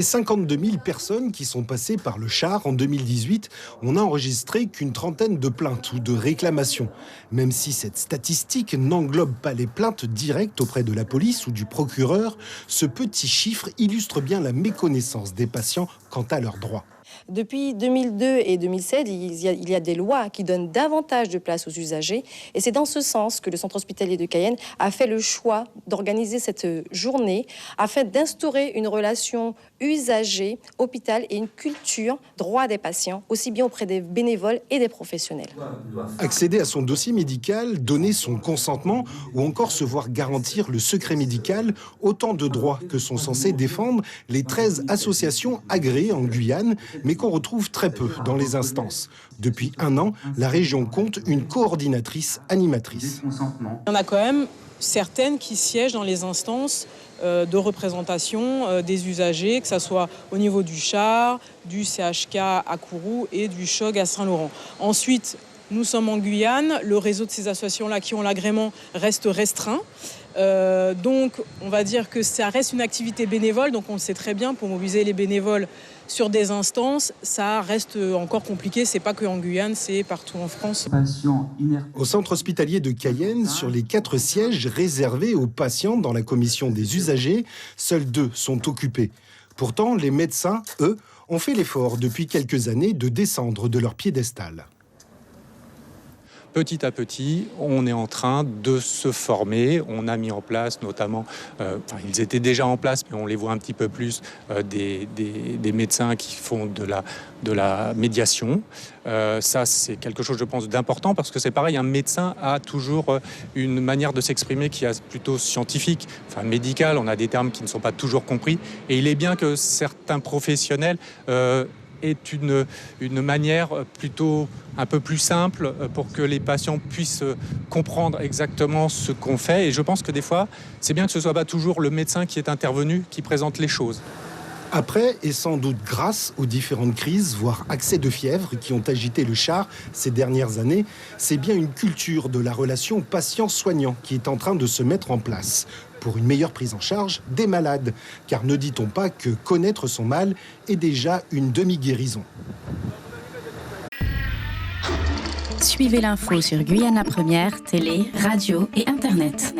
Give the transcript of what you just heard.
Les 52 000 personnes qui sont passées par le char en 2018, on n'a enregistré qu'une trentaine de plaintes ou de réclamations. Même si cette statistique n'englobe pas les plaintes directes auprès de la police ou du procureur, ce petit chiffre illustre bien la méconnaissance des patients quant à leurs droits. Depuis 2002 et 2007, il y a des lois qui donnent davantage de place aux usagers. Et c'est dans ce sens que le centre hospitalier de Cayenne a fait le choix d'organiser cette journée afin d'instaurer une relation usager-hôpital et une culture droit des patients, aussi bien auprès des bénévoles et des professionnels. Accéder à son dossier médical, donner son consentement ou encore se voir garantir le secret médical, autant de droits que sont censés défendre les 13 associations agréées en Guyane, mais qu'on retrouve très peu dans les instances. Depuis 1 an, la région compte une coordinatrice animatrice. Il y en a quand même certaines qui siègent dans les instances de représentation des usagers, que ce soit au niveau du char, du CHK à Kourou et du CHOG à Saint-Laurent. Ensuite, nous sommes en Guyane, le réseau de ces associations-là qui ont l'agrément reste restreint. Donc, on va dire que ça reste une activité bénévole, donc on le sait très bien, pour mobiliser les bénévoles sur des instances, ça reste encore compliqué. C'est pas que en Guyane, c'est partout en France. Au centre hospitalier de Cayenne, sur les 4 sièges réservés aux patients dans la commission des usagers, seuls 2 sont occupés. Pourtant, les médecins, eux, ont fait l'effort depuis quelques années de descendre de leur piédestal. Petit à petit, on est en train de se former. On a mis en place notamment, ils étaient déjà en place, mais on les voit un petit peu plus, des médecins qui font de la médiation. Ça, c'est quelque chose, je pense, d'important parce que c'est pareil, un médecin a toujours une manière de s'exprimer qui est plutôt scientifique, enfin médicale. On a des termes qui ne sont pas toujours compris. Et il est bien que certains professionnels est une manière plutôt un peu plus simple pour que les patients puissent comprendre exactement ce qu'on fait. Et je pense que des fois, c'est bien que ce ne soit pas toujours le médecin qui est intervenu, qui présente les choses. Après, et sans doute grâce aux différentes crises, voire accès de fièvre qui ont agité le char ces dernières années, c'est bien une culture de la relation patient-soignant qui est en train de se mettre en place pour une meilleure prise en charge des malades. Car ne dit-on pas que connaître son mal est déjà une demi-guérison. Suivez l'info sur Guyana Première, télé, radio et Internet.